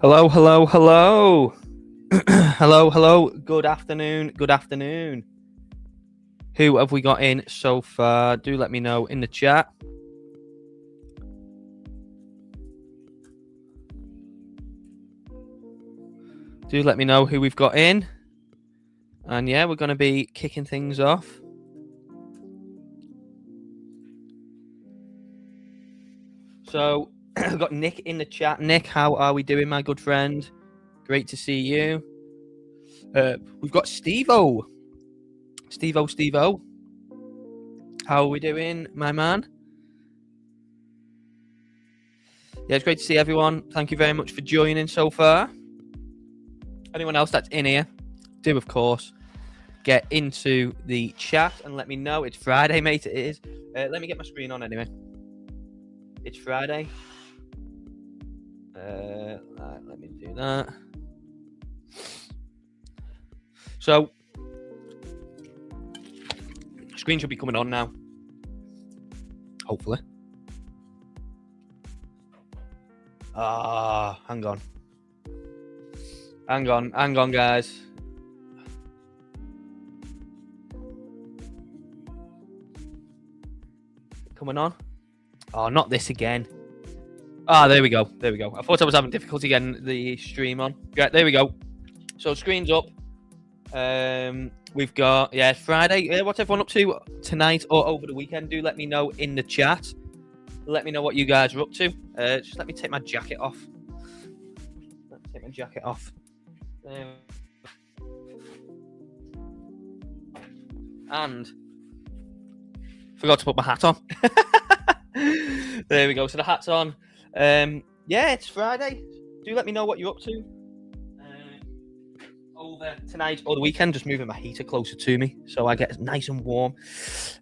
Hello, hello, hello. Hello, hello. Good afternoon. Good afternoon. Who have we got in so far? Do let me know in the chat. Do let me know who we've got in. And yeah, we're going to be kicking things off. So, we've got Nick in the chat. Nick, how are we doing, my good friend? Great to see you. We've got Steve-O. Steve-O, Steve-O. How are we doing, my man? Yeah, it's great to see everyone. Thank you very much for joining so far. Anyone else that's in here, do, of course, get into the chat and let me know. It's Friday, mate. It is. Let me get my screen on anyway. It's Friday. Right, let me do that. So, screen should be coming on now. Hopefully. Hang on. Hang on, guys. Coming on? Oh, not this again. There we go. There we go. I thought I was having difficulty getting the stream on. Yeah, there we go. So, screen's up. We've got, yeah, Friday. What's everyone up to tonight or over the weekend? Do let me know in the chat. Let me know what you guys are up to. Just let me take my jacket off. Let me take my jacket off. And forgot to put my hat on. There we go. So the hat's on. Yeah, it's Friday. Do let me know what you're up to over tonight or the weekend. Just moving my heater closer to me so I get nice and warm.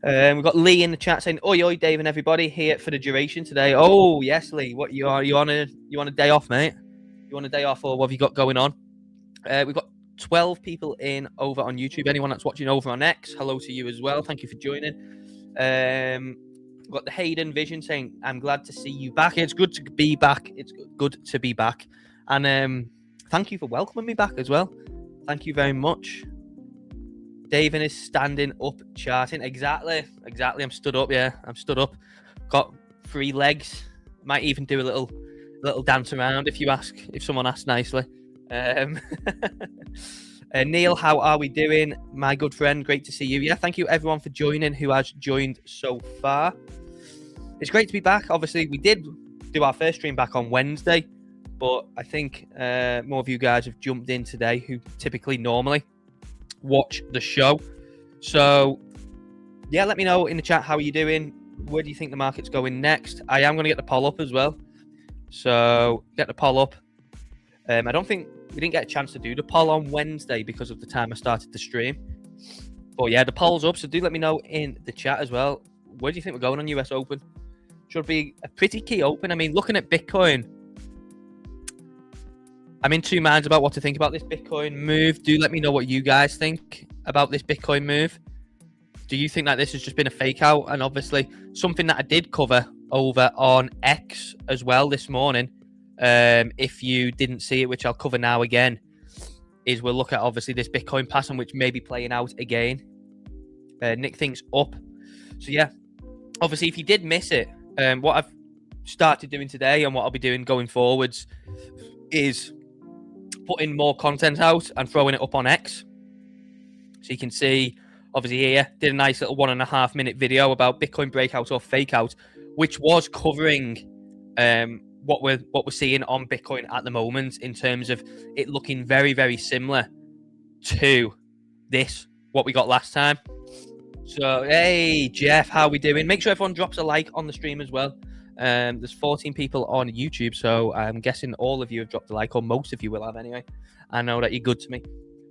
We've got Lee in the chat saying, "Oi, oi, Dave and everybody here for the duration today." Oh yes, Lee. What you on a day off, mate? You on a day off, or what have you got going on? We've got 12 people in over on YouTube. Anyone that's watching over on X, hello to you as well. Thank you for joining. We've got the Hayden Vision saying, "I'm glad to see you back. It's good to be back. It's good to be back." And thank you for welcoming me back as well. Thank you very much. David is standing up charting. Exactly. I'm stood up. Yeah, I'm stood up. Got 3 legs. Might even do a little dance around if someone asks nicely. Neil, how are we doing, my good friend? Great to see you. Yeah, thank you everyone for joining who has joined so far. It's great to be back. Obviously, we did do our first stream back on Wednesday, but I think more of you guys have jumped in today who typically normally watch the show. So yeah, let me know in the chat, how are you doing? Where do you think the market's going next? I am going to get the poll up as well. So get the poll up. I don't think we didn't get a chance to do the poll on Wednesday because of the time I started the stream. But yeah, the poll's up, so do let me know in the chat as well. Where do you think we're going on US Open? Should be a pretty key open. I mean, looking at Bitcoin, I'm in 2 minds about what to think about this Bitcoin move. Do let me know what you guys think about this Bitcoin move. Do you think that this has just been a fake out? And obviously, something that I did cover over on X as well this morning, if you didn't see it, which I'll cover now again, is we'll look at obviously this Bitcoin pattern, which may be playing out again. Nick things up. So yeah, obviously if you did miss it, what I've started doing today and what I'll be doing going forwards is putting more content out and throwing it up on X. So you can see, obviously here, did a nice little 1.5 minute video about Bitcoin breakout or fake out, which was covering what we're seeing on Bitcoin at the moment in terms of it looking very, very similar to what we got last time. So, hey, Jeff, how we doing? Make sure everyone drops a like on the stream as well. There's 14 people on YouTube, so I'm guessing all of you have dropped a like, or most of you will have anyway. I know that you're good to me.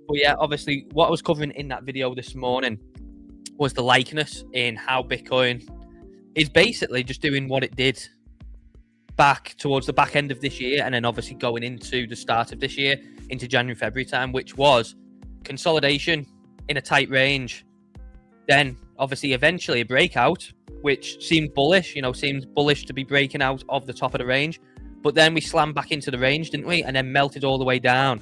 But yeah, obviously, what I was covering in that video this morning was the likeness in how Bitcoin is basically just doing what it did back towards the back end of this year, and then obviously going into the start of this year, into January, February time, which was consolidation in a tight range. Then obviously eventually a breakout, which seemed bullish, seemed bullish to be breaking out of the top of the range, but then we slammed back into the range, didn't we? And then melted all the way down.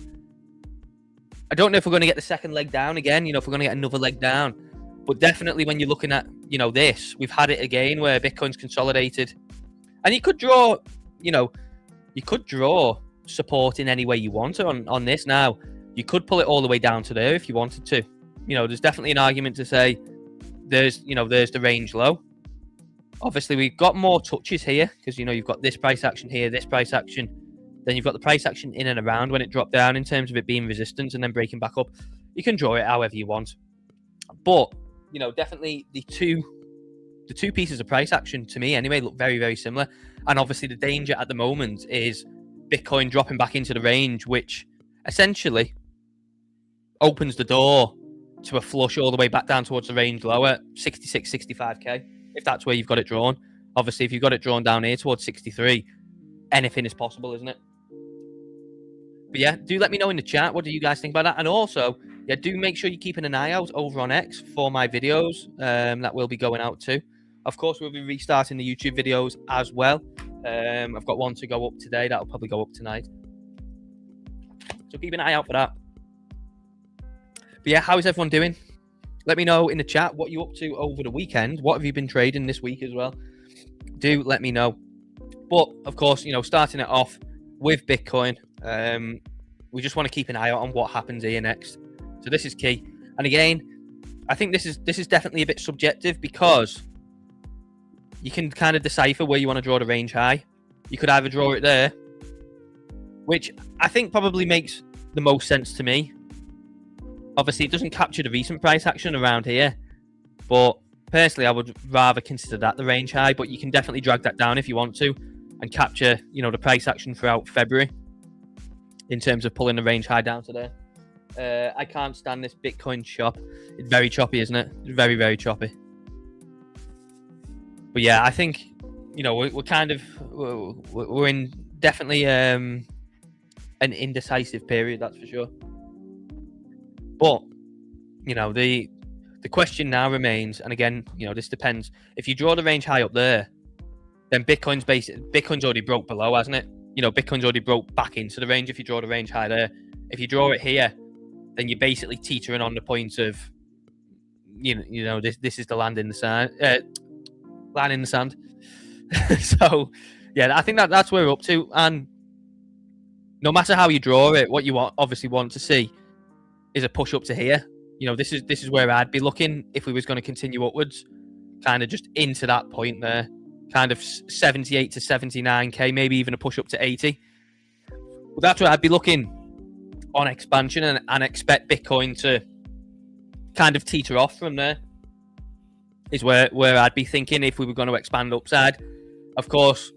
I don't know if we're going to get the second leg down again, you know, if we're going to get another leg down. But definitely when you're looking at, you know, this, we've had it again where Bitcoin's consolidated. And you could draw, you know, you could draw support in any way you want on this now. You could pull it all the way down to there if you wanted to. You know, there's definitely an argument to say there's the range low. Obviously, we've got more touches here because, you know, you've got this price action here, this price action. Then you've got the price action in and around when it dropped down in terms of it being resistance and then breaking back up. You can draw it however you want. But, you know, definitely the two pieces of price action to me anyway look very, very similar. And obviously the danger at the moment is Bitcoin dropping back into the range, which essentially opens the door to a flush all the way back down towards the range lower, 66, 65k, if that's where you've got it drawn. Obviously, if you've got it drawn down here towards 63, anything is possible, isn't it? But yeah, do let me know in the chat, what do you guys think about that? And also, yeah, do make sure you're keeping an eye out over on X for my videos that will be going out too. Of course, we'll be restarting the YouTube videos as well. I've got one to go up today. That'll probably go up tonight. So keep an eye out for that. But yeah, how is everyone doing? Let me know in the chat what you're up to over the weekend. What have you been trading this week as well? Do let me know. But of course, you know, starting it off with Bitcoin, we just want to keep an eye out on what happens here next. So this is key. And again, I think this is definitely a bit subjective because you can kind of decipher where you want to draw the range high. You could either draw it there, which I think probably makes the most sense to me. Obviously, it doesn't capture the recent price action around here, but personally, I would rather consider that the range high. But you can definitely drag that down if you want to, and capture, you know, the price action throughout February in terms of pulling the range high down to there. I can't stand this Bitcoin shop. It's very choppy, isn't it? It's very, very choppy. But yeah, I think, you know, we're kind of we're in definitely an indecisive period, that's for sure. But, you know, the question now remains, and again, you know, this depends. If you draw the range high up there, then Bitcoin's already broke below, hasn't it? You know, Bitcoin's already broke back into the range if you draw the range high there. If you draw it here, then you're basically teetering on the point of, you know, this is the land in the sand. Line in the sand. So, yeah, I think that's where we're up to. And no matter how you draw it, what you obviously want to see is a push up to here. You know, this is where I'd be looking if we was going to continue upwards, kind of just into that point there, kind of 78 to 79k, maybe even a push up to 80. Well, that's where I'd be looking on expansion and expect Bitcoin to kind of teeter off from there. Is where I'd be thinking if we were going to expand upside. Of course,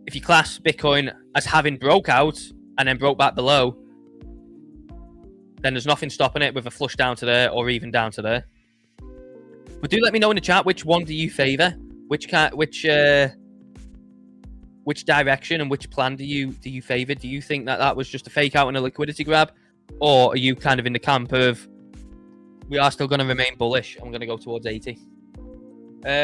if you class Bitcoin as having broke out and then broke back below, then there's nothing stopping it with a flush down to there or even down to there. But do let me know in the chat, which one do you favor? Which direction and which plan do you favor? Do you think that was just a fake out and a liquidity grab, or are you kind of in the camp of we are still going to remain bullish? I'm going to go towards 80.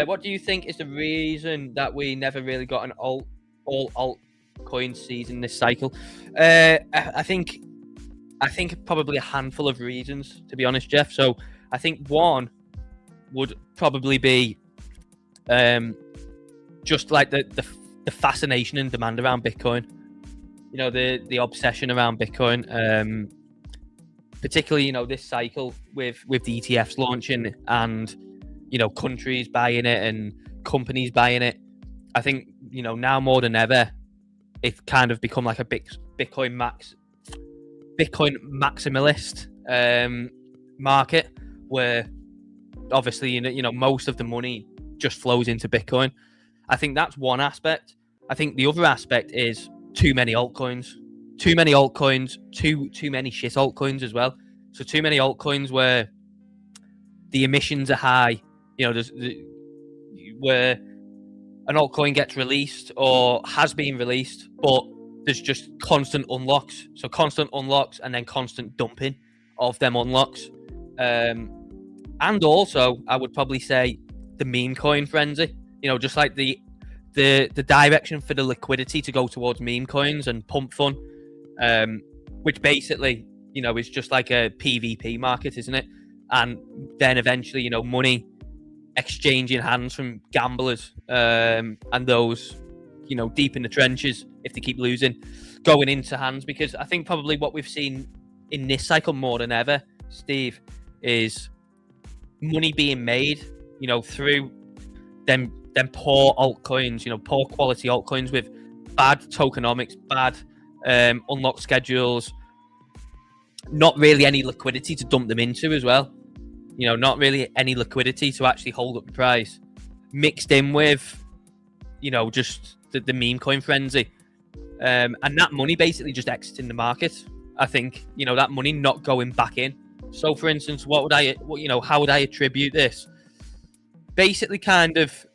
What do you think is the reason that we never really got an all altcoin season this cycle? I think probably a handful of reasons, to be honest, Jeff. So I think one would probably be just like the fascination and demand around Bitcoin. You know, the obsession around Bitcoin, particularly, you know, this cycle with the ETFs launching and, you know, countries buying it and companies buying it. I think, you know, now more than ever, it's kind of become like a Bitcoin maximalist market where obviously, you know, most of the money just flows into Bitcoin. I think that's one aspect. I think the other aspect is too many altcoins, too many shit altcoins as well. So too many altcoins where the emissions are high. You know, where an altcoin gets released or has been released, but there's just constant unlocks. So constant unlocks and then constant dumping of them unlocks. And also, I would probably say the meme coin frenzy. You know, just like the the direction for the liquidity to go towards meme coins and pump fun, which basically, you know, is just like a PvP market, isn't it? And then eventually, you know, money exchanging hands from gamblers and those, you know, deep in the trenches, if they keep losing, going into hands. Because I think probably what we've seen in this cycle more than ever, Steve, is money being made, you know, through them poor altcoins, you know, poor quality altcoins with bad tokenomics, bad unlock schedules, not really any liquidity to dump them into as well. You know, not really any liquidity to actually hold up the price, mixed in with, you know, just the meme coin frenzy. And that money basically just exiting the market. I think, you know, that money not going back in. So, for instance, how would I attribute this? Basically, kind of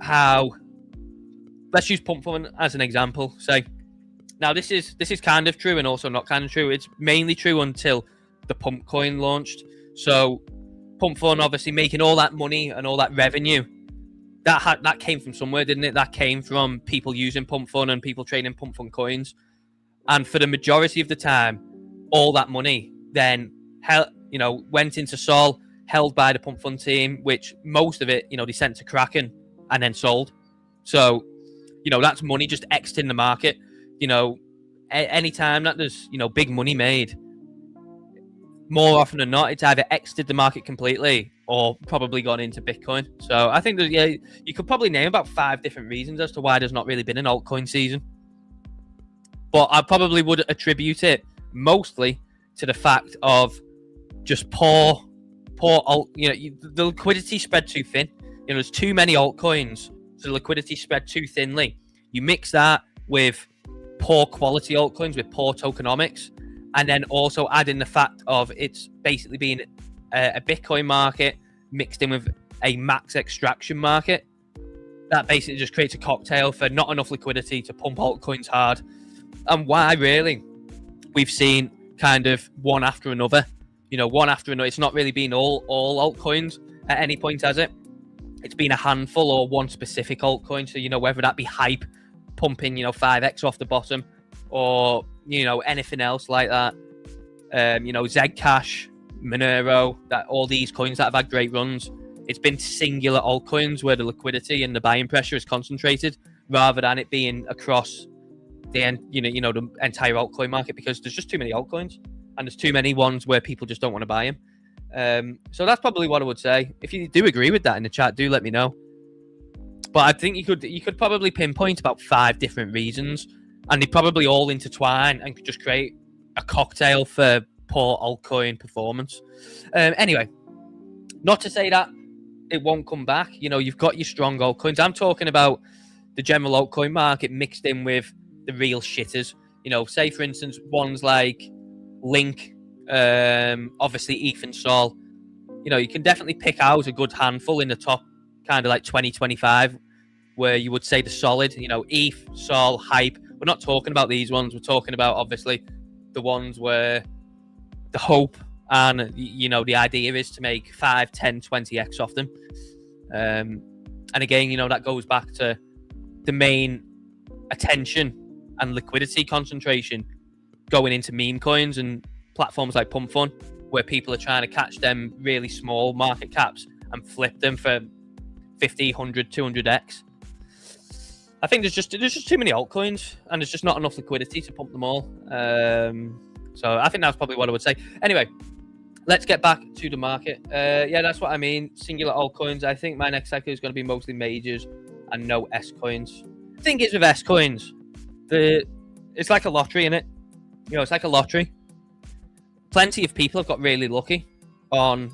how, let's use pump fun as an example. Say, now this is kind of true and also not kind of true. It's mainly true until the pump coin launched. So, pump fun obviously making all that money and all that revenue. That came from somewhere, didn't it? That came from people using pump fun and people trading pump fun coins. And for the majority of the time, all that money then, you know, went into Sol, held by the pump fun team, which most of it, you know, they sent to Kraken and then sold. So, you know, that's money just exiting the market. You know, any time that there's, you know, big money made, more often than not, it's either exited the market completely or probably gone into Bitcoin. So I think that, yeah, you could probably name about 5 different reasons as to why there's not really been an altcoin season. But I probably would attribute it mostly to the fact of just poor alt. You know, the liquidity spread too thin. You know, there's too many altcoins, so the liquidity spread too thinly. You mix that with poor quality altcoins with poor tokenomics, and then also add in the fact of it's basically being a Bitcoin market mixed in with a max extraction market. That basically just creates a cocktail for not enough liquidity to pump altcoins hard. And why really we've seen kind of one after another, you know, one after another. It's not really been all altcoins at any point, has it? It's been a handful or one specific altcoin. So, you know, whether that be hype pumping, you know, 5x off the bottom, or, you know, anything else like that. You know, Zcash, Monero, that all these coins that have had great runs. It's been singular altcoins where the liquidity and the buying pressure is concentrated, rather than it being across the the entire altcoin market, because there's just too many altcoins and there's too many ones where people just don't want to buy them. So that's probably what I would say. If you do agree with that in the chat, do let me know. But I think you could probably pinpoint about 5 different reasons, and they probably all intertwine and could just create a cocktail for poor altcoin performance. Anyway, not to say that it won't come back. You know, you've got your strong altcoins. I'm talking about the general altcoin market mixed in with the real shitters. You know, say for instance, ones like Link, obviously ETH and Sol. You know, you can definitely pick out a good handful in the top kind of like 2025 where you would say the solid, you know, ETH, Sol, Hype. We're not talking about these ones. We're talking about obviously the ones where the hope and, you know, the idea is to make 5, 10, 20x off them. And again, you know, that goes back to the main attention and liquidity concentration going into meme coins and platforms like Pump Fun, where people are trying to catch them really small market caps and flip them for 50, 100, 200x. I think there's just too many altcoins and there's just not enough liquidity to pump them all. So I think that's probably what I would say. Anyway, let's get back to the market. Yeah, that's what I mean. Singular altcoins. I think my next cycle is going to be mostly majors and no S coins. The thing is with S coins, it's like a lottery, innit? You know, it's like a lottery. Plenty of people have got really lucky on,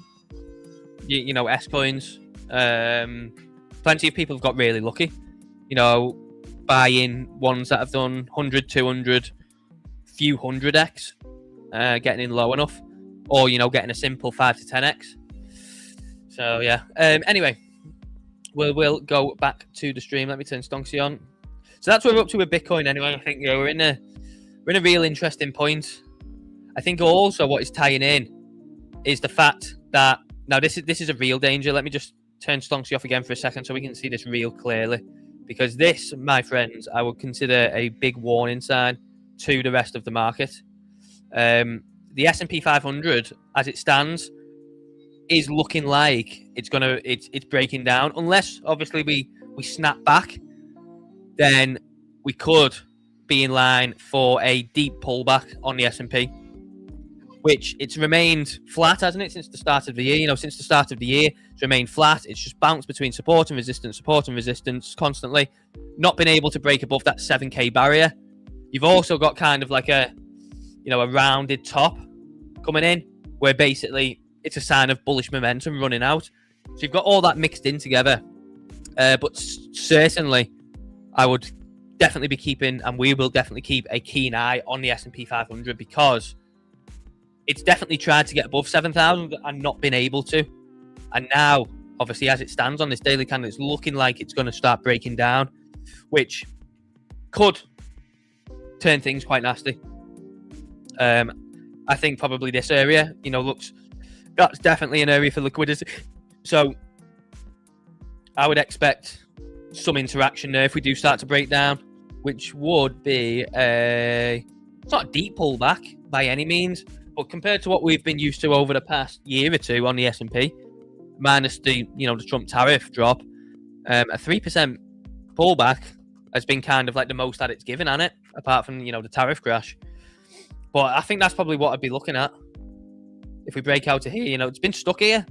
you know, S coins. Plenty of people have got really lucky, you know, buying ones that have done 100, 200, few 100x, getting in low enough, or, you know, getting a simple 5 to 10x. So yeah. Anyway, we'll go back to the stream. Let me turn Stonksy on. So that's where we're up to with Bitcoin anyway. I think, you know, we're in a real interesting point. I think also what is tying in is the fact that now this is a real danger. Let me just turn Stonksy off again for a second so we can see this real clearly, because this, my friends, I would consider a big warning sign to the rest of the market. The S&P 500, as it stands, is looking like it's breaking down. Unless obviously we snap back, then we could be in line for a deep pullback on the S&P, which it's remained flat, hasn't it, since the start of the year? You know, since the start of the year, it's remained flat. It's just bounced between support and resistance constantly. Not been able to break above that 7K barrier. You've also got kind of like a rounded top coming in, where basically it's a sign of bullish momentum running out. So you've got all that mixed in together. But certainly, I would definitely be keeping, and we will definitely keep, a keen eye on the S&P 500, because it's definitely tried to get above 7,000 and not been able to. And now, obviously, as it stands on this daily candle, it's looking like it's going to start breaking down, which could turn things quite nasty. I think probably this area, that's definitely an area for liquidity. So I would expect some interaction there if we do start to break down, which would be it's not a deep pullback by any means, but compared to what we've been used to over the past year or two on the S&P, minus the Trump tariff drop, a 3% pullback has been kind of like the most that it's given, hasn't it? Apart from the tariff crash. But I think that's probably what I'd be looking at if we break out of here. It's been stuck here.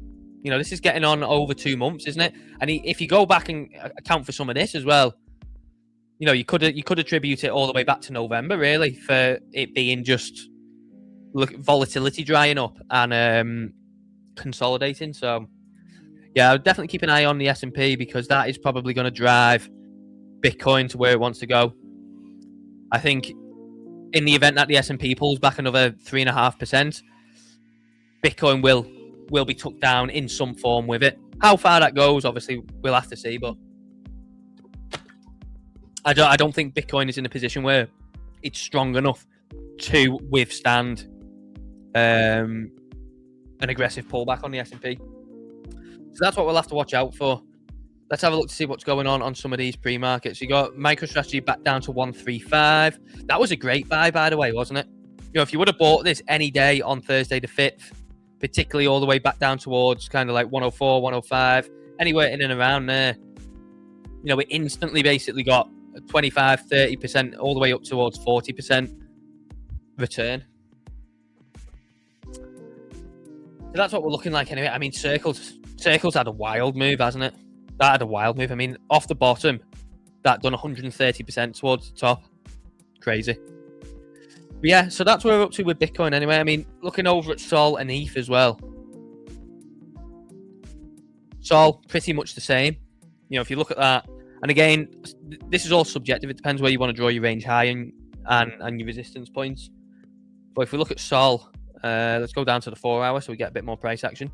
This is getting on over 2 months, isn't it? And if you go back and account for some of this as well, you could attribute it all the way back to November, really, for it being just volatility drying up and consolidating. So, yeah, I would definitely keep an eye on the S&P, because that is probably going to drive Bitcoin to where it wants to go. I think in the event that the S&P pulls back another 3.5%, Bitcoin will be tucked down in some form with it. How far that goes, obviously, we'll have to see. But I don't think Bitcoin is in a position where it's strong enough to withstand an aggressive pullback on the S&P. So that's what we'll have to watch out for. Let's have a look to see what's going on some of these pre-markets. You got MicroStrategy back down to 135. That was a great buy, by the way, wasn't it? If you would have bought this any day on Thursday the 5th, particularly all the way back down towards kind of like 104, 105, anywhere in and around there, we instantly basically got 25, 30%, all the way up towards 40% return. So that's what we're looking like anyway. I mean, Circles had a wild move, hasn't it? That had a wild move. I mean, off the bottom, that done 130% towards the top. Crazy. But yeah, so that's where we're up to with Bitcoin anyway. I mean, looking over at Sol and ETH as well. Sol, pretty much the same. If you look at that, and again, this is all subjective. It depends where you want to draw your range high and your resistance points. But if we look at Sol, let's go down to the 4 hour so we get a bit more price action.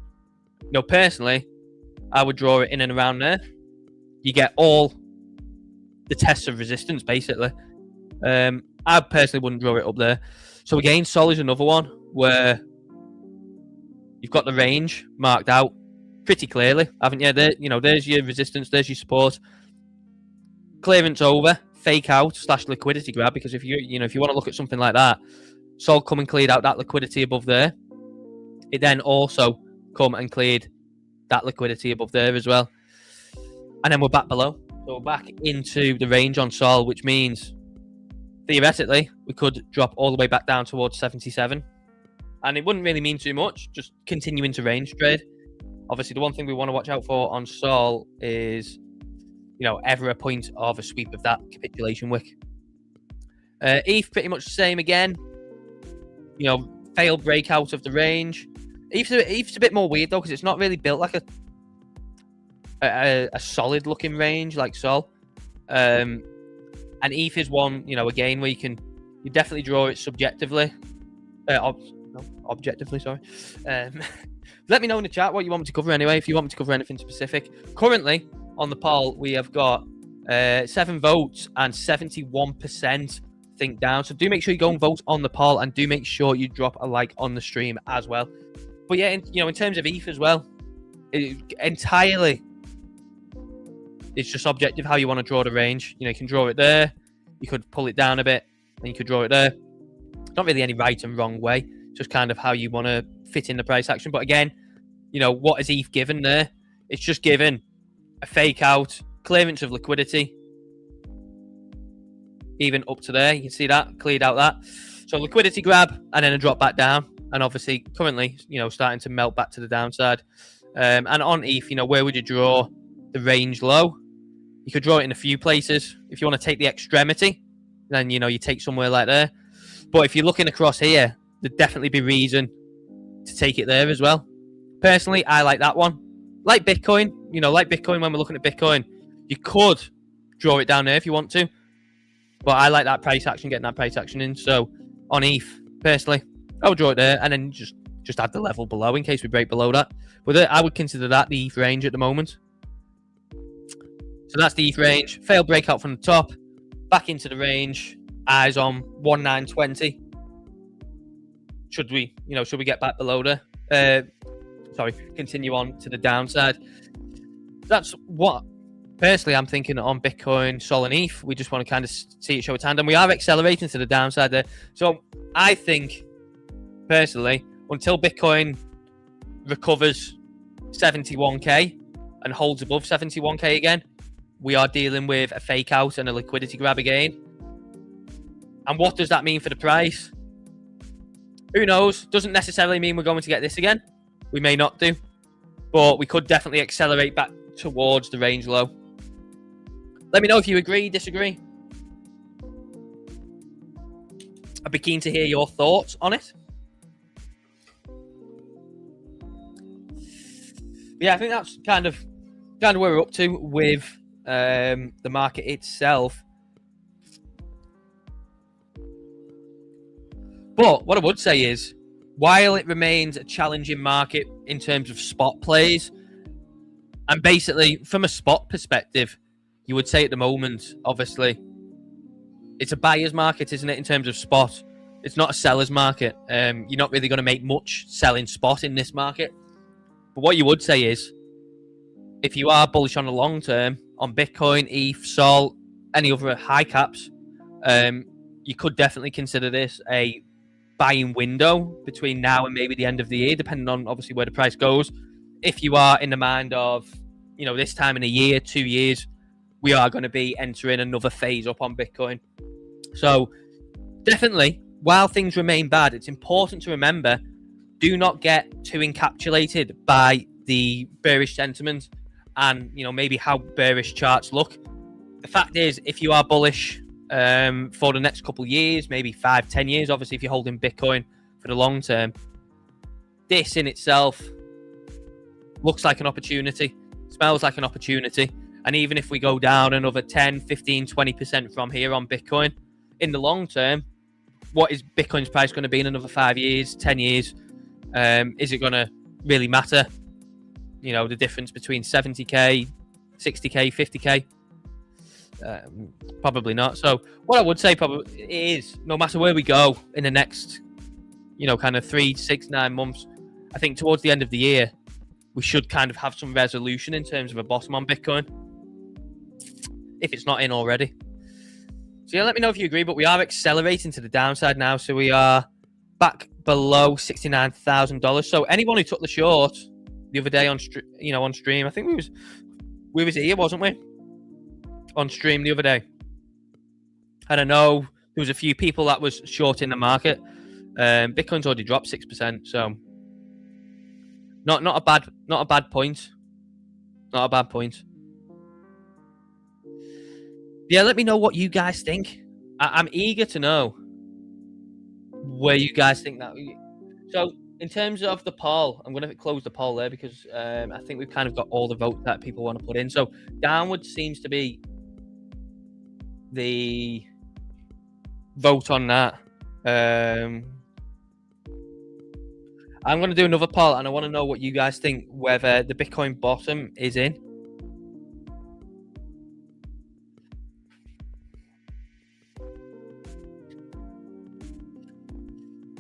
Personally, I would draw it in and around there. You get all the tests of resistance, basically. I personally wouldn't draw it up there. So again, Sol is another one where you've got the range marked out pretty clearly, haven't you? There's your resistance, there's your support. Clearance over, fake out / liquidity grab, because if you want to look at something like that, Sol come and cleared out that liquidity above there. It then also come and cleared that liquidity above there as well. And then we're back below. So we're back into the range on Sol, which means theoretically we could drop all the way back down towards 77. And it wouldn't really mean too much, just continuing to range trade. Obviously, the one thing we want to watch out for on Sol is, ever a point of a sweep of that capitulation wick. ETH, pretty much the same again. Failed breakout of the range. ETH's a bit more weird though, because it's not really built like a solid looking range like Sol. And ETH is one, again, where you definitely draw it subjectively. Objectively, sorry. Let me know in the chat what you want me to cover anyway, if you want me to cover anything specific. Currently, on the poll, we have got 7 votes and 71% think down. So do make sure you go and vote on the poll, and do make sure you drop a like on the stream as well. But yeah, in terms of ETH as well, entirely It's just objective how you want to draw the range. You know, you can draw it there. You could pull it down a bit, and you could draw it there. Not really any right and wrong way. Just kind of how you want to fit in the price action. But again, you know, what has ETH given there? It's just given a fake out, clearance of liquidity. Even up to there, you can see that, cleared out that. So liquidity grab, and then a drop back down. And obviously, currently, you know, starting to melt back to the downside. And on ETH, you know, where would you draw the range low? You could draw it in a few places. If you want to take the extremity, then, you know, you take somewhere like there. But if you're looking across here, there'd definitely be reason to take it there as well. Personally, I like that one. Like Bitcoin, you know, like Bitcoin, when we're looking at Bitcoin, you could draw it down there if you want to. But I like that price action, getting that price action in. So on ETH, personally, I would draw it there and then just add the level below in case we break below that. But I would consider that the ETH range at the moment. So that's the ETH range. Failed breakout from the top. Back into the range. Eyes on 1920. Should we get back below there? Continue on to the downside. That's what personally I'm thinking on Bitcoin, Sol, and ETH. We just want to kind of see it show its hand, and we are accelerating to the downside there. So I think personally, until Bitcoin recovers 71k and holds above 71k again, we are dealing with a fake out and a liquidity grab again. And what does that mean for the price? Who knows? Doesn't necessarily mean we're going to get this again. We may not do. But we could definitely accelerate back towards the range low. Let me know if you agree, disagree. I'd be keen to hear your thoughts on it. Yeah, I think that's kind of where we're up to with the market itself. But what I would say is, while it remains a challenging market in terms of spot plays, and basically from a spot perspective, you would say at the moment, obviously, it's a buyer's market, isn't it, in terms of spot? It's not a seller's market. You're not really going to make much selling spot in this market. But what you would say is, if you are bullish on the long term, on Bitcoin, ETH, Sol, any other high caps, you could definitely consider this a buying window between now and maybe the end of the year, depending on obviously where the price goes. If you are in the mind of, you know, this time in a year, 2 years, we are going to be entering another phase up on Bitcoin. So definitely, while things remain bad, it's important to remember, do not get too encapsulated by the bearish sentiment and, you know, maybe how bearish charts look. The fact is, if you are bullish for the next couple of years, maybe 5-10 years, obviously if you're holding Bitcoin for the long term, this in itself looks like an opportunity, smells like an opportunity. And even if we go down another 10, 15, 20% from here on Bitcoin, in the long term, what is Bitcoin's price going to be in another 5 years, 10 years? Is it going to really matter? You know, the difference between 70k, 60k, 50k? Probably not. So what I would say probably is, no matter where we go in the next, you know, kind of 3, 6, 9 months, I think towards the end of the year, we should kind of have some resolution in terms of a bottom on Bitcoin, if it's not in already. So yeah, let me know if you agree, but we are accelerating to the downside now. So we are back below $69,000. So anyone who took the short the other day on stream, I think we was here, wasn't we? On stream the other day. And I know there was a few people that was short in the market. Bitcoin's already dropped 6%, so not a bad point. Not a bad point. Yeah, let me know what you guys think. I'm eager to know where you guys think that. So in terms of the poll, I'm going to close the poll there because I think we've kind of got all the votes that people want to put in. So downward seems to be the vote on that. I'm going to do another poll and I want to know what you guys think, whether the Bitcoin bottom is in.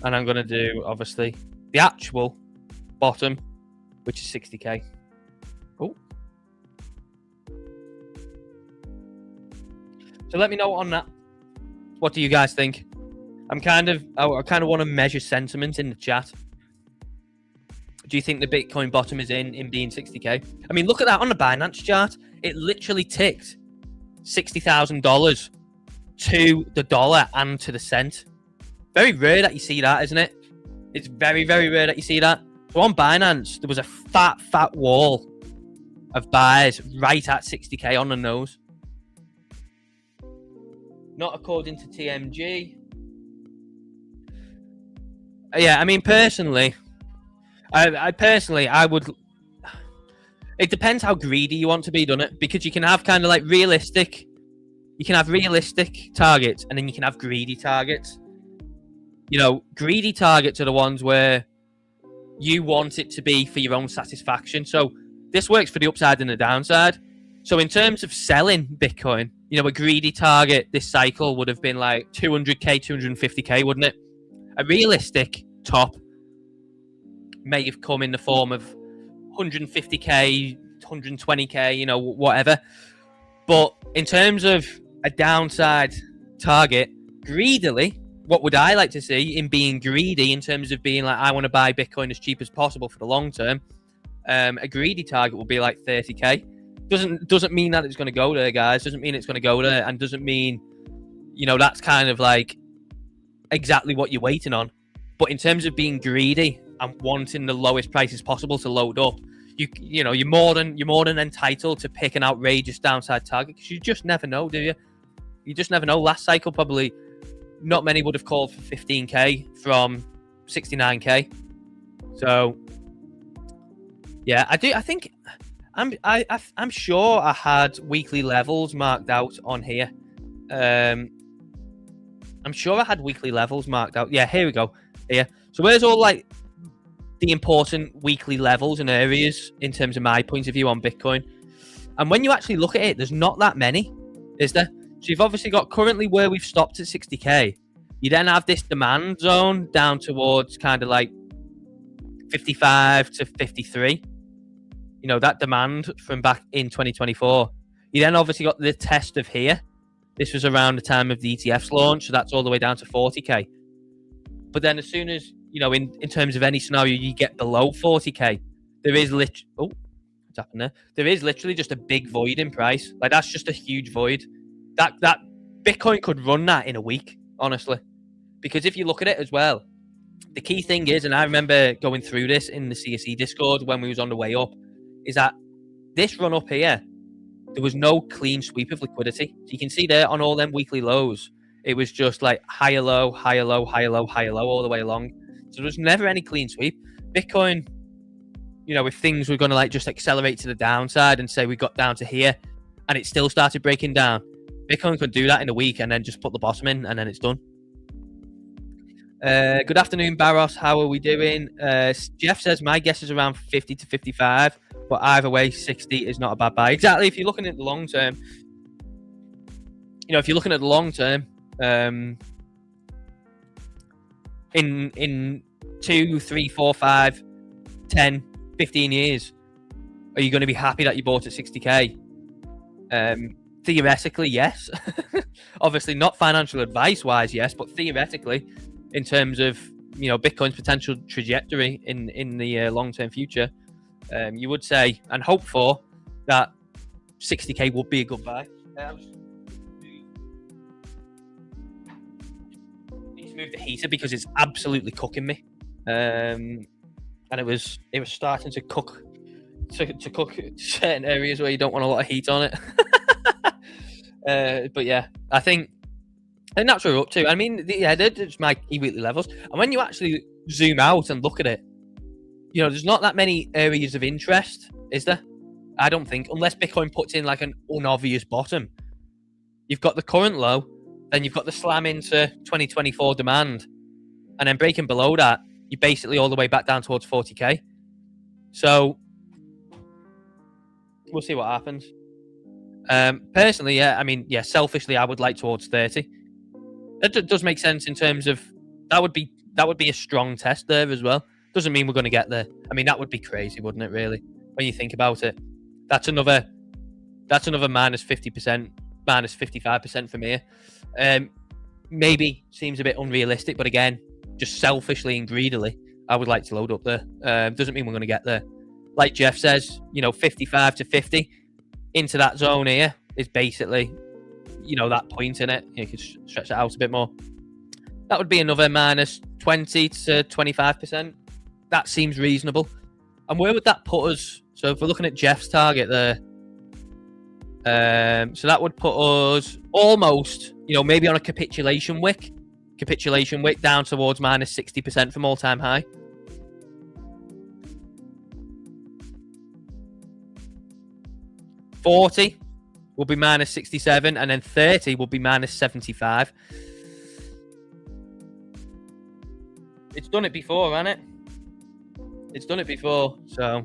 And I'm going to do, obviously, the actual bottom, which is 60k. Oh. So let me know on that. What do you guys think? I kind of want to measure sentiment in the chat. Do you think the Bitcoin bottom is in being 60k? I mean, look at that on the Binance chart. It literally ticked $60,000 to the dollar and to the cent. Very rare that you see that, isn't it? It's very, very rare that you see that. So on Binance, there was a fat wall of buys right at 60k on the nose. Not according to TMG. Yeah, I mean, personally, I would. It depends how greedy you want to be, doesn't it? Because you can have kind of like realistic. You can have realistic targets, and then you can have greedy targets. You know, greedy targets are the ones where you want it to be for your own satisfaction. So this works for the upside and the downside. So in terms of selling Bitcoin, you know, a greedy target this cycle would have been like 200k, 250k, wouldn't it? A realistic top may have come in the form of 150k, 120k, you know, whatever. But in terms of a downside target, greedily, what would I like to see in being greedy in terms of being like, I want to buy Bitcoin as cheap as possible for the long term? A greedy target will be like 30k. Doesn't mean that it's going to go there, guys. Doesn't mean it's going to go there, and doesn't mean, you know, that's kind of like exactly what you're waiting on. But in terms of being greedy and wanting the lowest prices possible to load up, you know, you're more than entitled to pick an outrageous downside target, because you just never know, do you? You just never know. Last cycle, probably not many would have called for 15k from 69k. So yeah, I think I'm sure I had weekly levels marked out on here. I'm sure I had weekly levels marked out. Yeah, here we go. Here. So where's all like the important weekly levels and areas in terms of my point of view on Bitcoin? And when you actually look at it, there's not that many, is there? So you've obviously got currently where we've stopped at 60k. You then have this demand zone down towards kind of like 55 to 53. You know, that demand from back in 2024. You then obviously got the test of here. This was around the time of the ETF's launch, so that's all the way down to 40k. But then as soon as, you know, in terms of any scenario, you get below 40k, there is what's happened there? There is literally just a big void in price. Like, that's just a huge void. That Bitcoin could run that in a week, honestly. Because if you look at it as well, the key thing is, and I remember going through this in the CSE Discord when we was on the way up, is that this run up here, there was no clean sweep of liquidity. So you can see there on all them weekly lows, it was just like higher low, higher low, higher low, higher low all the way along. So there was never any clean sweep. Bitcoin, you know, if things were going to like just accelerate to the downside and say we got down to here and it still started breaking down, Bitcoin could do that in a week and then just put the bottom in and then it's done. Good afternoon, Barros. How are we doing? Jeff says, my guess is around 50 to 55, but either way, 60 is not a bad buy. Exactly. If you're looking at the long term, you know, if you're looking at the long term, in 2, 3, 4, 5, 10, 15 years, are you going to be happy that you bought at 60k? Theoretically, yes. Obviously not financial advice wise, yes, but theoretically, in terms of, you know, Bitcoin's potential trajectory in the long-term future, you would say and hope for that 60k would be a good buy. Need to move the heater because it's absolutely cooking me, and it was starting to cook to cook certain areas where you don't want a lot of heat on it. But yeah, I think that's what we're up to. I mean, there's my key weekly levels, and when you actually zoom out and look at it, you know, there's not that many areas of interest, is there? I don't think, unless Bitcoin puts in like an unobvious bottom. You've got the current low, then you've got the slam into 2024 demand, and then breaking below that, you're basically all the way back down towards 40k. So we'll see what happens. Personally, yeah, I mean, yeah, selfishly, I would like towards 30. That does make sense in terms of that would be a strong test there as well. Doesn't mean we're going to get there. I mean, that would be crazy, wouldn't it? Really, when you think about it, that's another minus 50%. minus 55% from here. Maybe seems a bit unrealistic, but again, just selfishly and greedily, I would like to load up there. Doesn't mean we're going to get there. Like Jeff says, 55 to 50 into that zone here is basically, that point in it. You could stretch it out a bit more. That would be another minus 20 to 25%. That seems reasonable. And where would that put us? So if we're looking at Jeff's target there, so that would put us almost, maybe on a capitulation wick down towards minus 60% from all-time high. $40 will be minus 67, and then 30 will be minus 75. It's done it before, hasn't it? It's done it before, so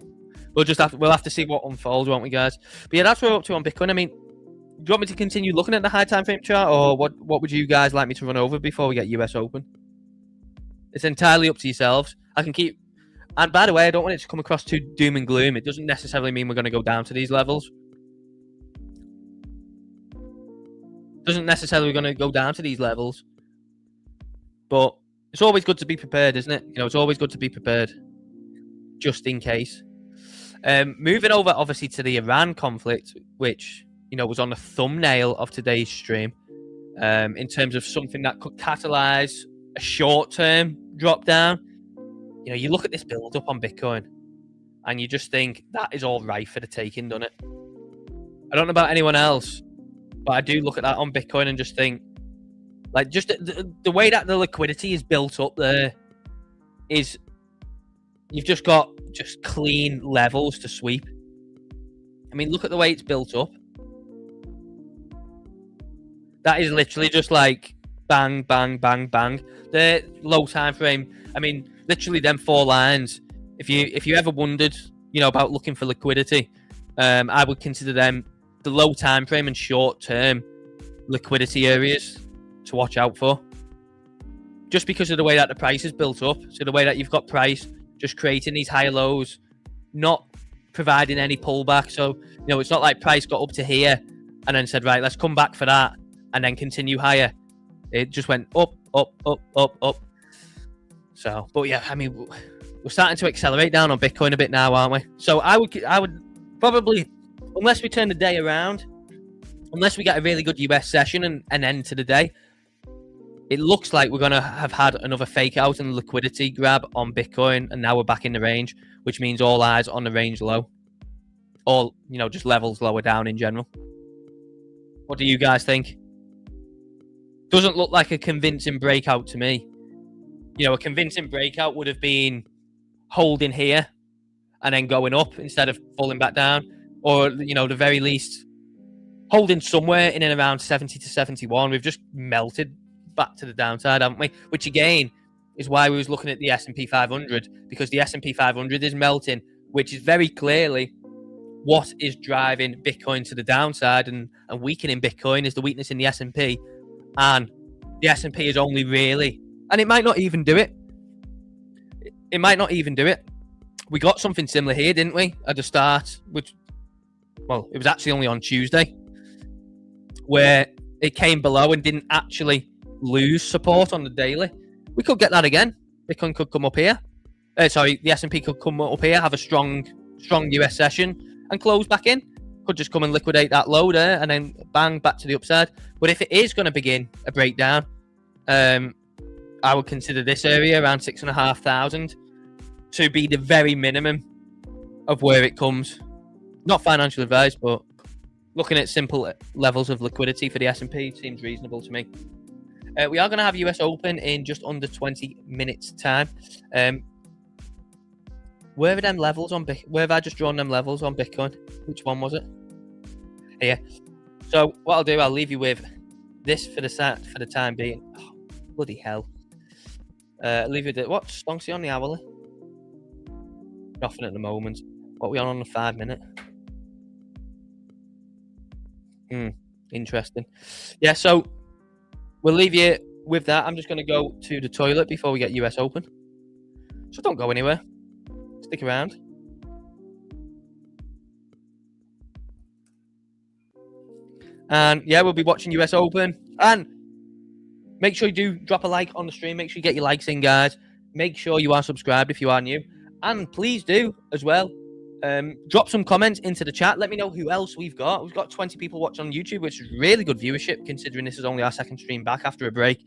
we'll have to see what unfolds, won't we, guys? But yeah, that's what we're up to on Bitcoin. I mean, do you want me to continue looking at the high time frame chart, or what would you guys like me to run over before we get US Open? It's entirely up to yourselves. I can keep, and by the way, I don't want it to come across too doom and gloom. It doesn't necessarily mean we're going to go down to these levels. Doesn't necessarily we're going to go down to these levels, but it's always good to be prepared, isn't it? It's always good to be prepared, just in case. Moving over, obviously, to the Iran conflict, which was on the thumbnail of today's stream, in terms of something that could catalyze a short-term drop down. You look at this build-up on Bitcoin, and you just think that is all right for the taking, doesn't it? I don't know about anyone else, but I do look at that on Bitcoin and just think, like, just the way that the liquidity is built up there is, you've just got clean levels to sweep. I mean, look at the way it's built up. That is literally just like bang, bang, bang, bang. The low time frame. I mean, literally them 4 lines. If you ever wondered, about looking for liquidity, I would consider them the low time frame and short term liquidity areas to watch out for. Just because of the way that the price is built up. So the way that you've got price just creating these higher lows, not providing any pullback. So, it's not like price got up to here and then said, right, let's come back for that and then continue higher. It just went up, up, up, up, up. So, but yeah, I mean, we're starting to accelerate down on Bitcoin a bit now, aren't we? So I would probably, unless we turn the day around, unless we get a really good US session and an end to the day, it looks like we're going to have had another fake out and liquidity grab on Bitcoin, and now we're back in the range, which means all eyes on the range low. All, just levels lower down in general. What do you guys think? Doesn't look like a convincing breakout to me. A convincing breakout would have been holding here and then going up instead of falling back down, or, the very least, holding somewhere in and around 70 to 71. We've just melted back to the downside, haven't we? Which again is why we was looking at the S&P 500, because the S&P 500 is melting, which is very clearly what is driving Bitcoin to the downside and weakening Bitcoin is the weakness in the S&P, and the S&P is only really, and it might not even do it. It might not even do it. We got something similar here, didn't we, at the start, which, well, it was actually only on Tuesday, where it came below and didn't actually lose support on the daily. We could get that again. Bitcoin could come up here. The S&P could come up here, have a strong US session and close back in. Could just come and liquidate that low there and then bang back to the upside. But if it is going to begin a breakdown, I would consider this area around 6,500 to be the very minimum of where it comes. Not financial advice, but looking at simple levels of liquidity for the S&P seems reasonable to me. We are going to have US Open in just under 20 minutes time. Where are them levels on Bitcoin? Where have I just drawn them levels on Bitcoin? Which one was it? Here. So what I'll do, I'll leave you with this for the time being. Oh, bloody hell. Leave you with what's Stonksy on the hourly? Nothing at the moment. What are we on the 5 minute? Interesting. Yeah, so we'll leave you with that. I'm just going to go to the toilet before we get US Open. So don't go anywhere. Stick around. And yeah, we'll be watching US Open. And make sure you do drop a like on the stream. Make sure you get your likes in, guys. Make sure you are subscribed if you are new. And please do as well. Drop some comments into the chat. Let me know who else we've got. We've got 20 people watching on YouTube, which is really good viewership considering this is only our second stream back after a break.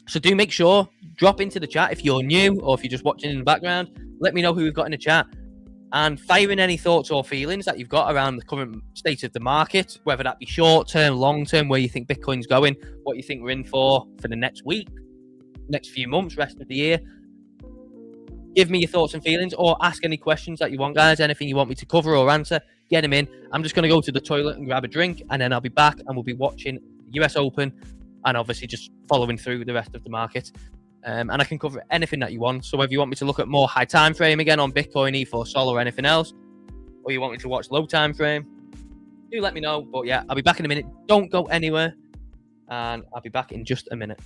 So do make sure, drop into the chat if you're new or if you're just watching in the background. Let me know who we've got in the chat. And fire in any thoughts or feelings that you've got around the current state of the market, whether that be short-term, long-term, where you think Bitcoin's going, what you think we're in for the next week, next few months, rest of the year. Give me your thoughts and feelings, or ask any questions that you want, guys. Anything you want me to cover or answer, get them in. I'm just going to go to the toilet and grab a drink, and then I'll be back, and we'll be watching the US Open, and obviously just following through the rest of the market. And I can cover anything that you want. So whether you want me to look at more high time frame again on Bitcoin, ETH, Sol, or anything else, or you want me to watch low time frame, do let me know. But yeah, I'll be back in a minute. Don't go anywhere, and I'll be back in just a minute.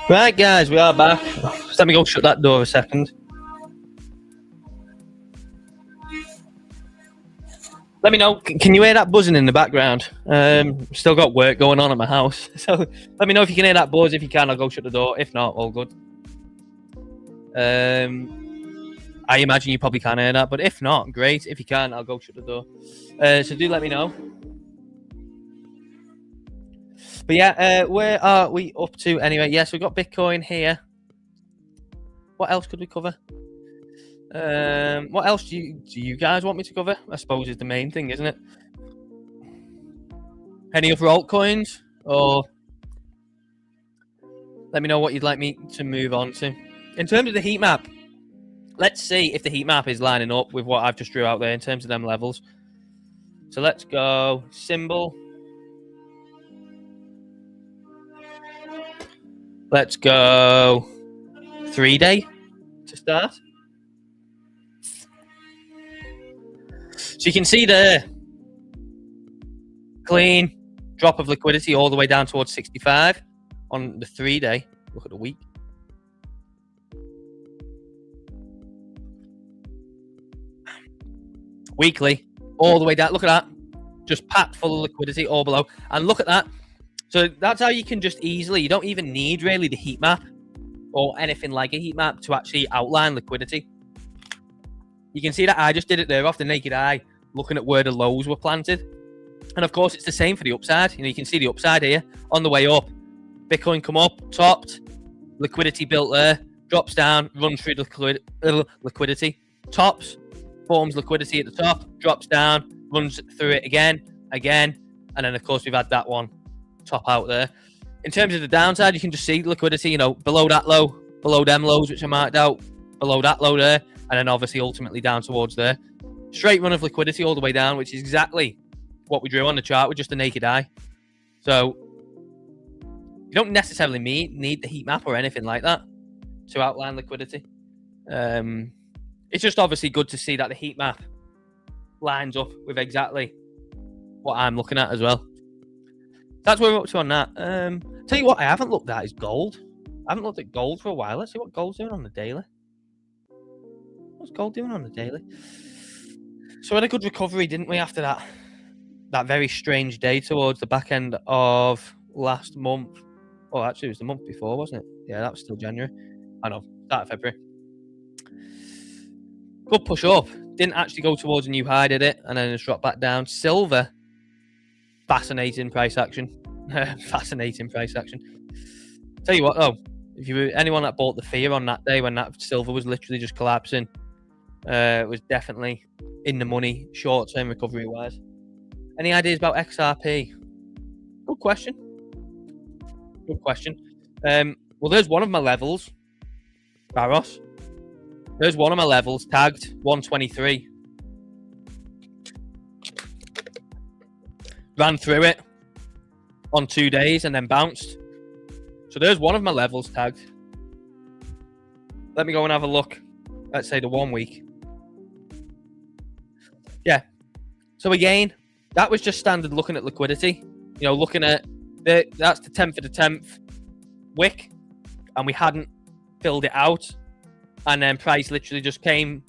Right, guys, we are back. Just let me go shut that door a second. Let me know. Can you hear that buzzing in the background? Still got work going on at my house. So let me know if you can hear that buzz. If you can, I'll go shut the door. If not, all good. I imagine you probably can earn that, but if not, great. If you can, I'll go shut the door. So do let me know. But yeah, where are we up to anyway? Yes, we've got Bitcoin here. What else could we cover? What else do you guys want me to cover? I suppose is the main thing, isn't it? Any other altcoins? Or let me know what you'd like me to move on to. In terms of the heat map, let's see if the heat map is lining up with what I've just drew out there in terms of them levels. So let's go symbol. Let's go 3-day to start. So you can see there, clean drop of liquidity all the way down towards 65 on the 3-day. Look at the week. Weekly, all the way down. Look at that. Just packed full of liquidity all below. And look at that. So that's how you can just easily, you don't even need really the heat map or anything like a heat map to actually outline liquidity. You can see that I just did it there off the naked eye, looking at where the lows were planted. And of course, it's the same for the upside. You know, you can see the upside here on the way up. Bitcoin come up, topped, liquidity built there, drops down, runs through the liquidity, tops, forms liquidity at the top, drops down, runs through it again, and then of course we've had that one top out there. In terms of the downside, you can just see liquidity, you know, below that low, below them lows which are marked out, below that low there, and then obviously ultimately down towards there. Straight run of liquidity all the way down, which is exactly what we drew on the chart with just the naked eye. So you don't necessarily need the heat map or anything like that to outline liquidity. It's just obviously good to see that the heat map lines up with exactly what I'm looking at as well. That's where we're up to on that. Tell you what I haven't looked at is gold. I haven't looked at gold for a while. Let's see what gold's doing on the daily. What's gold doing on the daily? So we had a good recovery, didn't we, after that very strange day towards the back end of last month. Oh, actually, it was the month before, wasn't it? Yeah, that was still January. I know, start of February. Good push up. Didn't actually go towards a new high, did it? And then it's dropped back down. Silver, fascinating price action. Fascinating price action. Tell you what, though, if you were anyone that bought the fear on that day when that silver was literally just collapsing, it was definitely in the money, short-term recovery-wise. Any ideas about XRP? Good question. Good question. Well, there's one of my levels, Barros. There's one of my levels tagged 123. Ran through it on 2 days and then bounced. So there's one of my levels tagged. Let me go and have a look. Let's say the 1 week. Yeah. So again, that was just standard looking at liquidity. You know, looking at that's the 10th of the 10th wick, and we hadn't filled it out. And then price literally just came,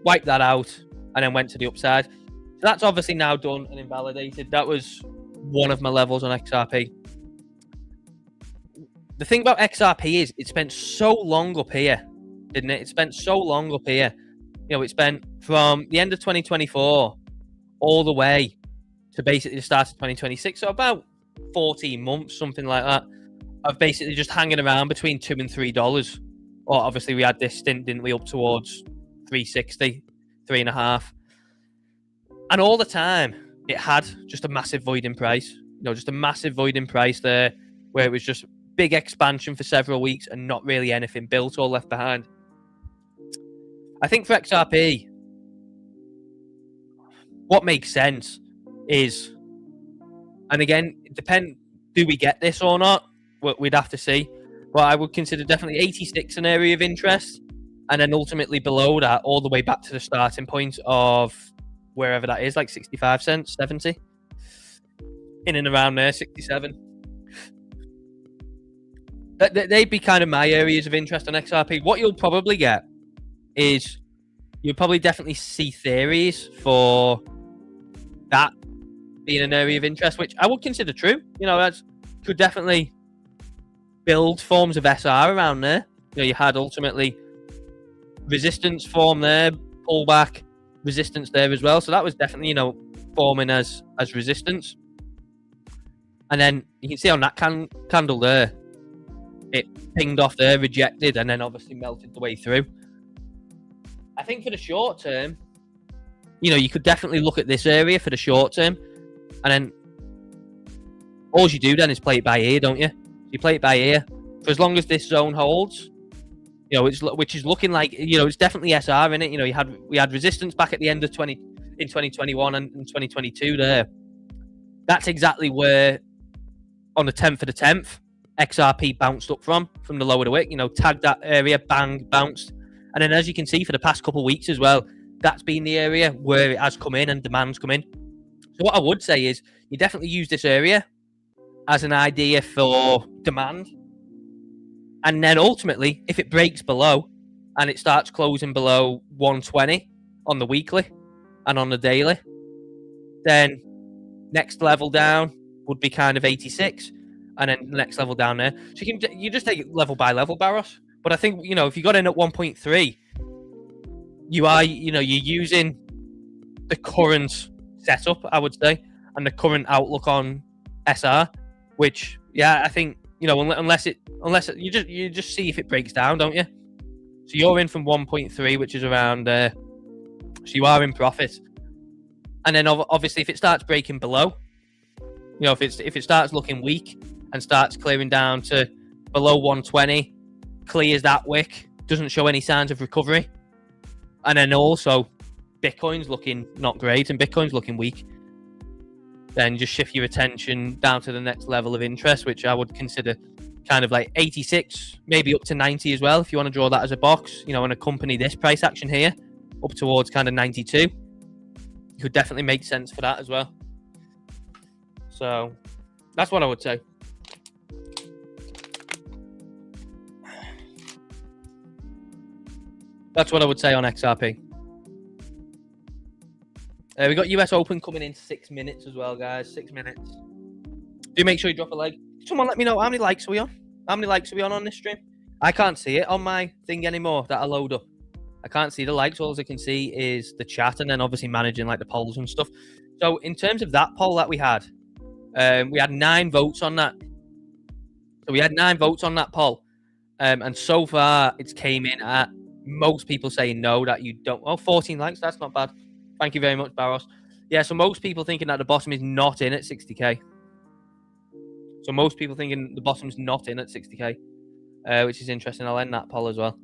wiped that out, and then went to the upside. So that's obviously now done and invalidated. That was one of my levels on XRP. The thing about XRP is it spent so long up here, didn't it? It spent so long up here. You know, it spent from the end of 2024 all the way to basically the start of 2026. So about 14 months, something like that, of basically just hanging around between $2 and $3. Or obviously we had this stint, didn't we, up towards 360, 3.5. And all the time it had just a massive void in price. You know, just a massive void in price there, where it was just big expansion for several weeks and not really anything built or left behind. I think for XRP, what makes sense is, and again, it depends, do we get this or not? We'd have to see. But I would consider definitely 86 an area of interest, and then ultimately below that, all the way back to the starting point of wherever that is, like 65 cents, 70, in and around there, 67. They'd be kind of my areas of interest on XRP. What you'll probably get is you'll probably definitely see theories for that being an area of interest, which I would consider true. You know, that could definitely build forms of SR around there. You know, you had ultimately resistance form there, pullback, resistance there as well. So that was definitely, you know, forming as resistance. And then you can see on that candle there, it pinged off there, rejected, and then obviously melted the way through. I think for the short term, you know, you could definitely look at this area for the short term, and then all you do then is play it by ear, don't you? You play it by ear for as long as this zone holds. You know, which is looking like, you know, it's definitely SR in it. You know, we had resistance back at the end of 2021 and 2022 there. That's exactly where on the 10th of the 10th, XRP bounced up from the lower of the wick, you know, tagged that area, bang, bounced. And then as you can see for the past couple of weeks as well, that's been the area where it has come in and demand's come in. So what I would say is you definitely use this area as an idea for demand. And then ultimately, if it breaks below and it starts closing below 120 on the weekly and on the daily, then next level down would be kind of 86, and then the next level down there. So you just take it level by level, Barros. But I think, you know, if you got in at 1.3, you're using the current setup, I would say, and the current outlook on SR, which, yeah, I think, you know, unless you just see if it breaks down, don't you? So you're in from 1.3, which is around so you are in profit. And then obviously if it starts breaking below, you know, if it starts looking weak and starts clearing down to below 120, clears that wick, doesn't show any signs of recovery, and then also Bitcoin's looking not great and Bitcoin's looking weak, then just shift your attention down to the next level of interest, which I would consider kind of like 86, maybe up to 90 as well, if you want to draw that as a box, you know, and accompany this price action here up towards kind of 92. You could definitely make sense for that as well. So that's what I would say. That's what I would say on XRP. We got US Open coming in 6 minutes as well, guys. 6 minutes. Do make sure you drop a like. Someone let me know how many likes are we on? How many likes are we on this stream? I can't see it on my thing anymore that I load up. I can't see the likes. All I can see is the chat, and then obviously managing like the polls and stuff. So in terms of that poll that we had 9 votes on that. So we had 9 votes on that poll. And so far it's came in at most people saying no, that you don't. Oh, 14 likes. That's not bad. Thank you very much, Barros. Yeah, so most people thinking that the bottom is not in at 60k. So most people thinking the bottom's not in at 60k, which is interesting. I'll end that poll as well.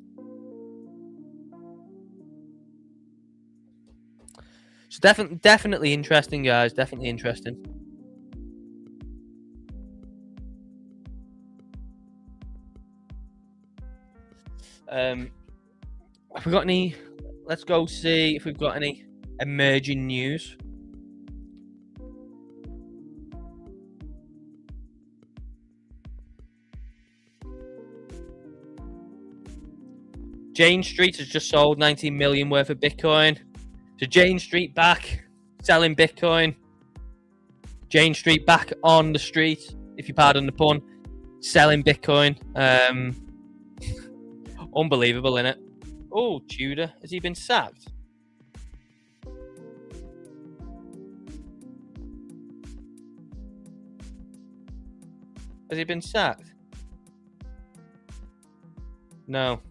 So definitely interesting, guys. Definitely interesting. Have we got any? Let's go see if we've got any emerging news. Jane Street has just sold 19 million worth of Bitcoin. So Jane Street back selling Bitcoin. Jane Street back on the street, if you pardon the pun, selling Bitcoin. Unbelievable, innit? Oh, Tudor, has he been sacked? Has he been sacked? No.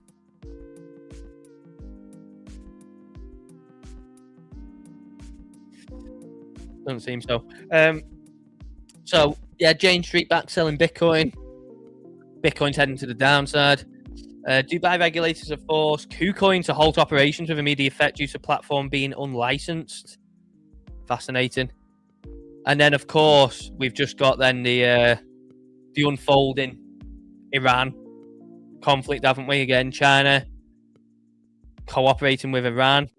Doesn't seem so. So yeah, Jane Street back selling Bitcoin. Bitcoin's heading to the downside. Dubai regulators have forced KuCoin to halt operations with immediate effect due to platform being unlicensed. Fascinating. And then, of course, we've just got then the unfolding Iran conflict, haven't we? Again, China cooperating with Iran.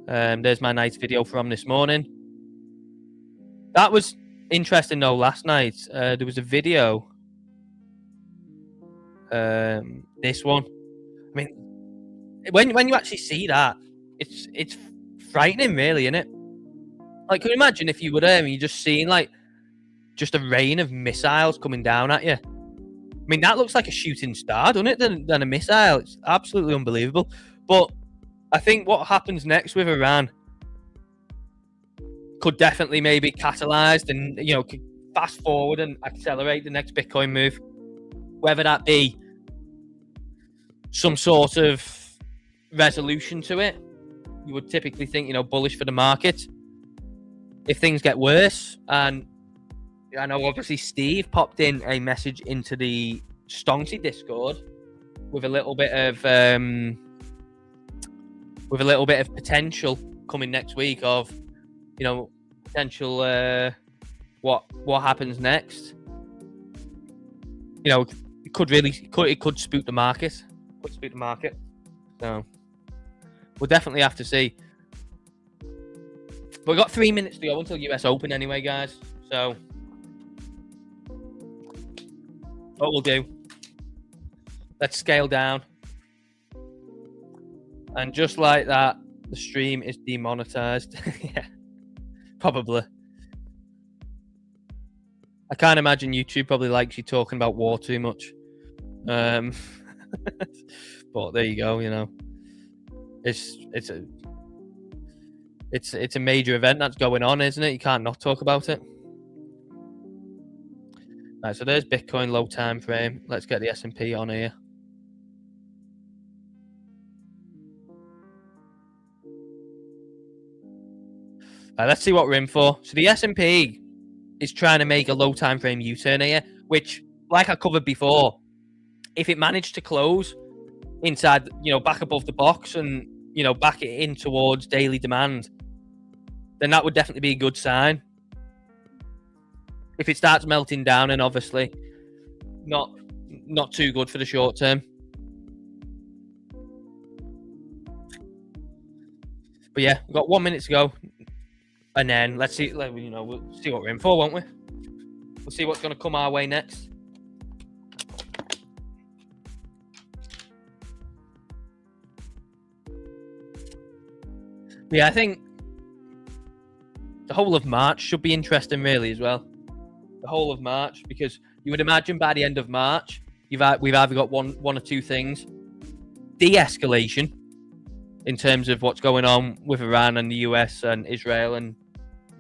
There's my night's video from this morning. That was interesting, though. Last night, there was a video. This one. I mean, when you actually see that, it's frightening, really, isn't it? Like, can you imagine if you were there and you're just seeing like just a rain of missiles coming down at you? I mean, that looks like a shooting star, doesn't it? Than a missile. It's absolutely unbelievable. But I think what happens next with Iran could definitely maybe catalyze and, you know, could fast forward and accelerate the next Bitcoin move. Whether that be some sort of resolution to it, you would typically think, you know, bullish for the market. If things get worse, and I know obviously Steve popped in a message into the Stonksy Discord with a little bit of potential coming next week of, you know, potential what happens next. You know, it could spook the market. So we'll definitely have to see. But we've got 3 minutes to go until US Open anyway, guys. So what we'll do, let's scale down. And just like that, the stream is demonetized. Yeah, probably. I can't imagine YouTube probably likes you talking about war too much. But there you go, you know. It's a major event that's going on, isn't it? You can't not talk about it. Right, so there's Bitcoin low time frame. Let's get the S&P on here. Right, let's see what we're in for. So the S&P is trying to make a low time frame U-turn here, which, like I covered before, if it managed to close inside, you know, back above the box and, you know, back it in towards daily demand, then that would definitely be a good sign. If it starts melting down, and obviously not too good for the short term. But yeah, we've got 1 minute to go, and then let's see. You know, we'll see what we're in for, won't we? We'll see what's going to come our way next. But yeah, I think the whole of March should be interesting, really, as well. The whole of March, because you would imagine by the end of March, we've either got one or two things: de-escalation in terms of what's going on with Iran and the US and Israel, and,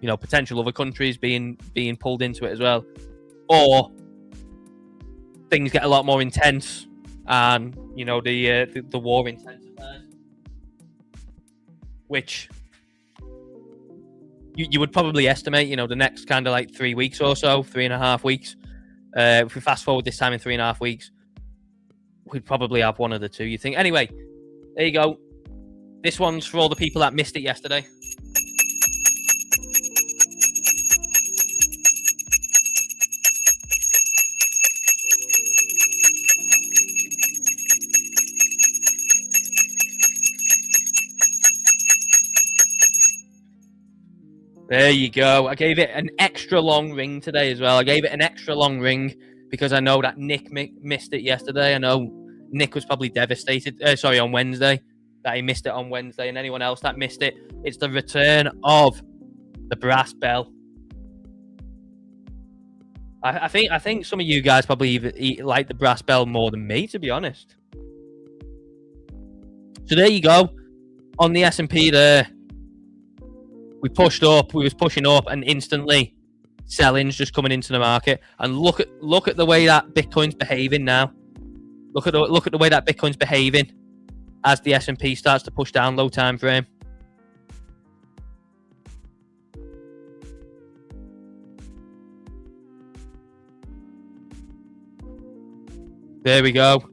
you know, potential other countries being pulled into it as well, or things get a lot more intense, and, you know, the war intensifies, which you would probably estimate, you know, the next kind of like 3 weeks or so, 3.5 weeks. If we fast forward this time in 3.5 weeks, we'd probably have one of the two, you think. Anyway, there you go. This one's for all the people that missed it yesterday. There you go. I gave it an extra long ring today as well. I gave it an extra long ring because I know that Nick missed it yesterday. I know Nick was probably devastated. On Wednesday, that he missed it on Wednesday. And anyone else that missed it, it's the return of the brass bell. I think some of you guys probably even like the brass bell more than me, to be honest. So there you go. On the S&P there, we pushed up, we was pushing up, and instantly selling's just coming into the market. And look at the way that Bitcoin's behaving now. Look at the way that Bitcoin's behaving as the S&P starts to push down low time frame. There we go.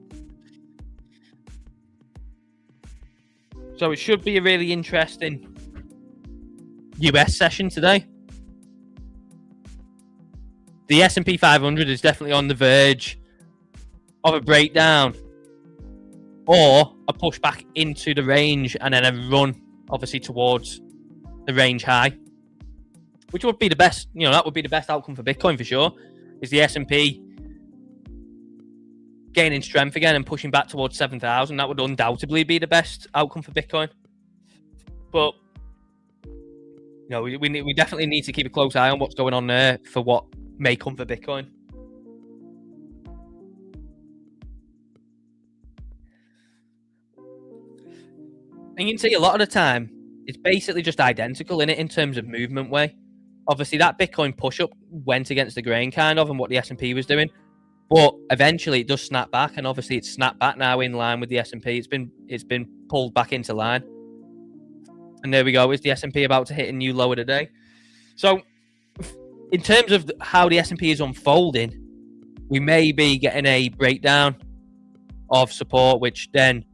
So it should be a really interesting US session today. The S&P 500 is definitely on the verge of a breakdown or a push back into the range and then a run, obviously, towards the range high, which would be the best. You know, that would be the best outcome for Bitcoin for sure. Is the S&P gaining strength again and pushing back towards 7,000? That would undoubtedly be the best outcome for Bitcoin. But you know, we definitely need to keep a close eye on what's going on there for what may come for Bitcoin. And you can see a lot of the time, it's basically just identical in it in terms of movement way. Obviously, that Bitcoin push-up went against the grain kind of and what the S&P was doing. But eventually it does snap back, and obviously it's snapped back now in line with the S&P. It's been pulled back into line. And there we go. Is the S&P about to hit a new low of the day? So in terms of how the S&P is unfolding, we may be getting a breakdown of support, which then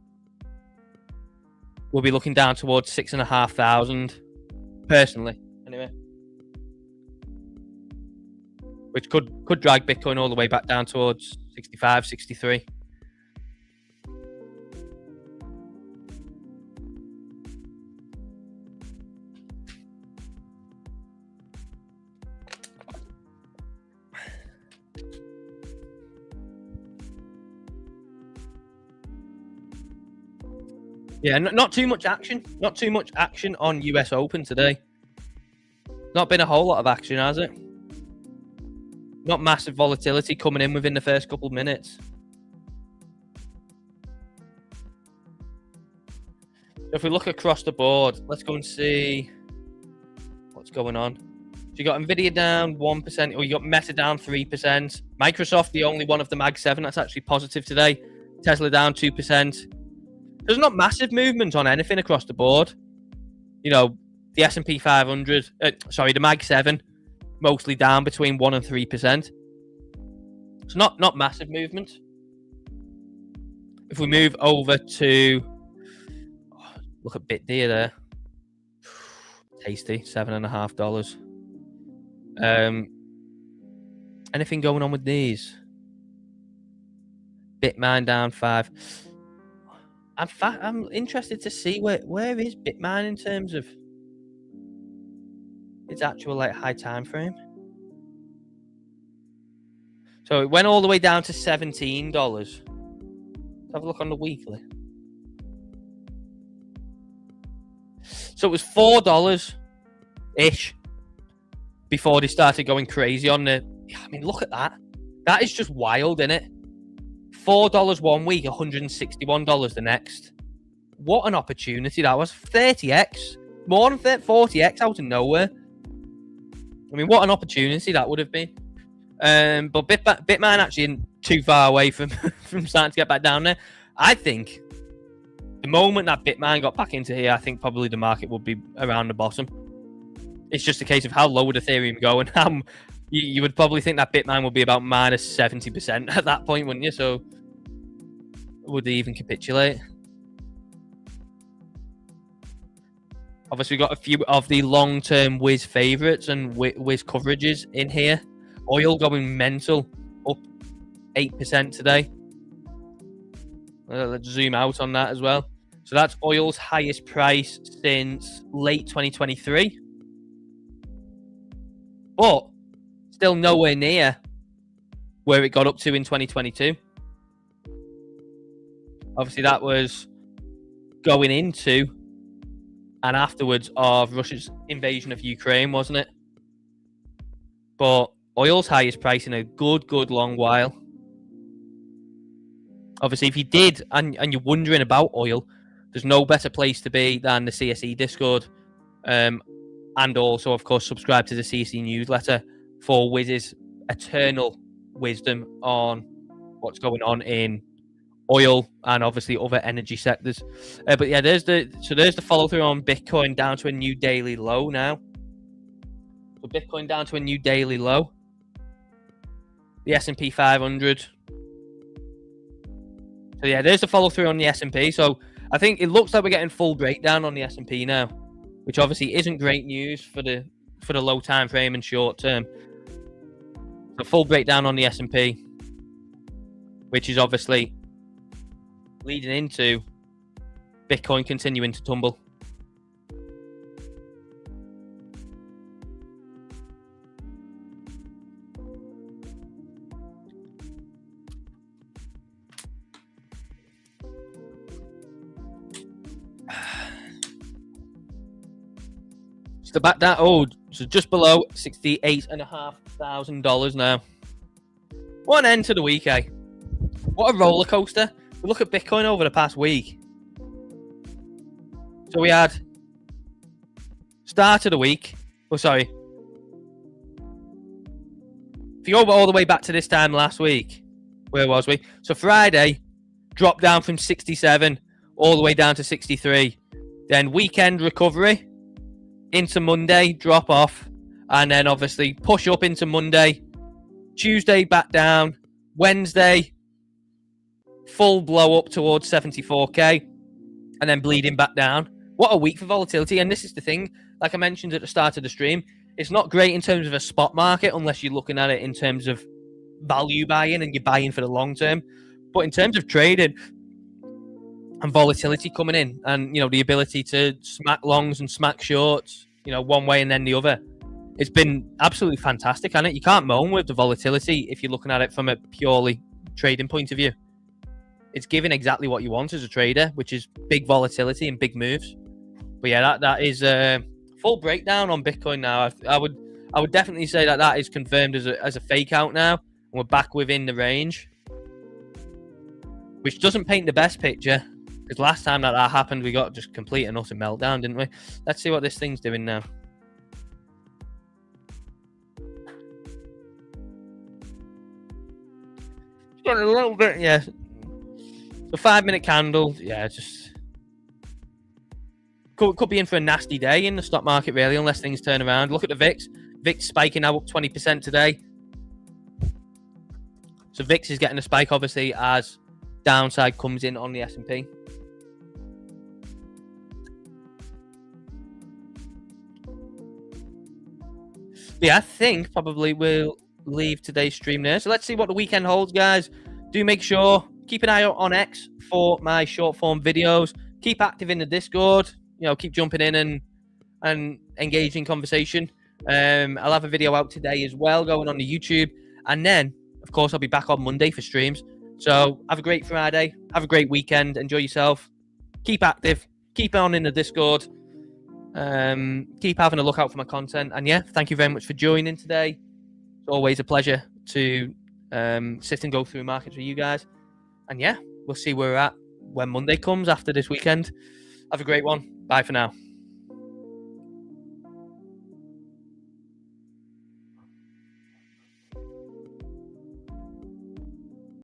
we'll be looking down towards 6,500 personally, anyway. Which could drag Bitcoin all the way back down towards 65, 63. Yeah, not too much action. Not too much action on US Open today. Not been a whole lot of action, has it? Not massive volatility coming in within the first couple of minutes. So if we look across the board, let's go and see what's going on. So you got Nvidia down 1%, or you got Meta down 3%. Microsoft, the only one of the Mag 7 that's actually positive today. Tesla down 2%. There's not massive movement on anything across the board. You know, the S&P 500, the Mag 7, mostly down between 1% and 3%. It's not massive movement. If we move over to, look at BitDeer there. Tasty, $7.50. Anything going on with these? Bitmine down 5. I'm interested to see where is Bitmine in terms of its actual high time frame. So it went all the way down to $17. Let's have a look on the weekly. So it was $4 ish before they started going crazy on the. I mean, look at that. That is just wild, isn't it? $4 one week, $161 the next. What an opportunity that was. 30x. More than 40x out of nowhere. I mean, what an opportunity that would have been. But Bitmine actually isn't too far away from starting to get back down there. I think the moment that Bitmine got back into here, I think probably the market would be around the bottom. It's just a case of how low would Ethereum go, and how you would probably think that Bitmine would be about minus 70% at that point, wouldn't you? So would they even capitulate? Obviously, we've got a few of the long-term Wiz favorites and Wiz coverages in here. Oil going mental, up 8% today. Let's zoom out on that as well. So that's oil's highest price since late 2023. But still nowhere near where it got up to in 2022. Obviously, that was going into and afterwards of Russia's invasion of Ukraine, wasn't it? But oil's highest price in a good long while. Obviously, if you did, and you're wondering about oil, there's no better place to be than the CSE Discord. And also, of course, subscribe to the CSE newsletter for Wiz's eternal wisdom on what's going on in oil and obviously other energy sectors. But yeah, there's the follow through on Bitcoin down to a new daily low now. So Bitcoin down to a new daily low. The S&P 500. So yeah, there's the follow through on the S&P. So I think it looks like we're getting full breakdown on the S&P now, which obviously isn't great news for the low time frame and short term. So full breakdown on the S&P, which is obviously leading into Bitcoin continuing to tumble. So back down, so just below $68,500 now. What an end to the week, eh? What a roller coaster. We look at Bitcoin over the past week. So we had start of the week. Oh, sorry. If you go all the way back to this time last week, where was we? So Friday dropped down from 67 all the way down to 63. Then weekend recovery into Monday, drop off, and then obviously push up into Monday. Tuesday back down. Wednesday full blow up towards 74k, and then bleeding back down. What a week for volatility. And this is the thing, like I mentioned at the start of the stream, it's not great in terms of a spot market unless you're looking at it in terms of value buying and you're buying for the long term. But in terms of trading and volatility coming in, and the ability to smack longs and smack shorts, one way and then the other, it's been absolutely fantastic, hasn't it? You can't moan with the volatility if you're looking at it from a purely trading point of view. It's giving exactly what you want as a trader, which is big volatility and big moves. But yeah, that is a full breakdown on Bitcoin now. I would definitely say that is confirmed as a fake out now, and we're back within the range, which doesn't paint the best picture, because last time that happened, we got just complete and utter meltdown, didn't we? Let's see what this thing's doing now. It's got a little bit, yeah. So 5-minute candle, yeah, just could be in for a nasty day in the stock market, really, unless things turn around. Look at the VIX. VIX spiking now up 20% today. So VIX is getting a spike, obviously, as downside comes in on the S&P. Yeah, I think probably we'll leave today's stream there. So let's see what the weekend holds, guys. Do make sure, keep an eye out on X for my short form videos. Keep active in the Discord. Keep jumping in and engaging conversation. I'll have a video out today as well going on the YouTube. And then, of course, I'll be back on Monday for streams. So have a great Friday. Have a great weekend. Enjoy yourself. Keep active. Keep on in the Discord. Keep having a look out for my content. And yeah, thank you very much for joining today. It's always a pleasure to sit and go through markets with you guys. And yeah, we'll see where we're at when Monday comes after this weekend. Have a great one. Bye for now.